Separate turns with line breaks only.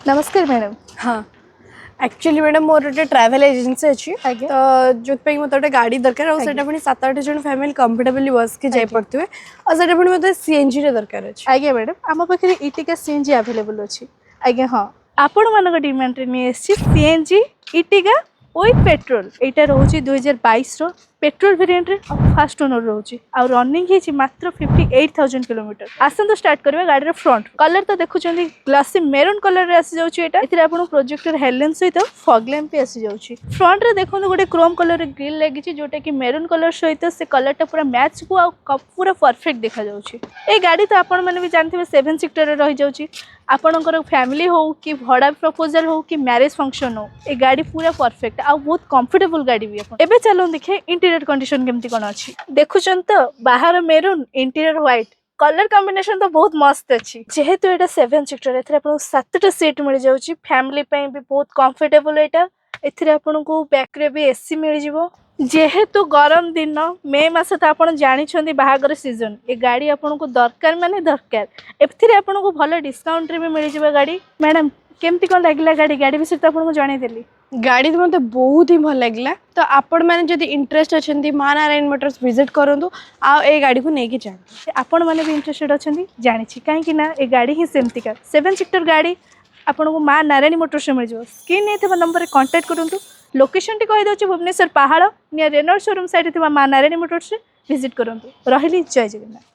नमस्कार मैडम।
हाँ actually madam मोर गोटे ट्रावेल एजेंसी अच्छी
आज्ञा।
तो जो मत गोटे गाड़ी दरकार और सेटा पुणी 7-8 जन फैमिली कंफर्टेबली बस के जाई पड़ते और सेटा पुणी मते सीएनजी रे दरकार अछि।
आज्ञा मैडम आम पाखे इटिका सीएनजी अवेलेबल अच्छी। आज्ञा हाँ आपण मान डिमांड रे नहीं सीएनजी इटिका विथ पेट्रोल यहाँ रोचे 2022 पेट्रोल वेरिएंट रे फास्ट ओनर रोचे आ रनिंग है मात्र 58,000 किलोमीटर। आसतु स्टार्ट करवा गाड़ी फ्रंट कलर तो देखुं ग्लासी मेरून कलर रे आसी जाउची एटा एथिरे आपन प्रोजेक्टर हेडलैम्प सहित फॉग लैम्प भी आसी जाउची। फ्रंट रे देखो गोटे क्रोम कलर रे ग्रिल लगी जोटा कि मेरून कलर सहित से कलरटा पूरा मैच को आ पूरा परफेक्ट देखा जाउची। ए गाड़ी तो आपण माने भी जानथिबे 7 सीटर रे रही जाउची। आपणकर फैमिली हो कि भड़ा प्रपोजल हो कि मैरिज फंक्शन हो ए गाड़ी पूरा परफेक्ट आ बहुत कंफर्टेबल गाड़ी भी अपन एबे चलो देखे इंटीरियर कंडीशन केमती कोन अछि। देखुचन तो बाहर maroon interior white colour combination तो बहुत मस्त अच्छी। जेहेतु एटा 7 सीटर एथरे आपन 7टा सीट मिल जाउची फैमिली पई भी बहुत कंफर्टेबल एटा एथरे आपन को बैक रे भी एसी मिल जिवो। जेहेतु गरम दिन मे मास तो आपन जानि छथि बाहागर सीजन ए गाड़ी आपन को दरकार माने दरकार एथिरे आपन को भलो डिस्काउंट रे भी मिल जिवो गाड़ी। मैडम केमती कोन लागला गाड़ी गाड़ी विषय तो आपन को जानि देली।
गाड़ी तो मते बहुत ही भल लागला तो आपण माने जदी इंटरेस्ट अछंती महानारायण मोटर्स विजिट करंतु आ ए गाड़ी को नेकी जान
आपण माने भी इंटरेस्टेड अछंती जानि छी काहे कि ना ए गाड़ी ही सेमती का 7 सीटर गाड़ी आपन को मां नारायणी मोटर्स मिल जिवो। स्क्रीन ने थे नंबर रे कांटेक्ट करंतु लोकेशन टी कहि दउची भुवनेश्वर पहाड़ नियर रेनॉल्ट शोरूम साइड थे मां नारायणी मोटर्स विजिट करंतु। रहिली जय जगन्नाथ।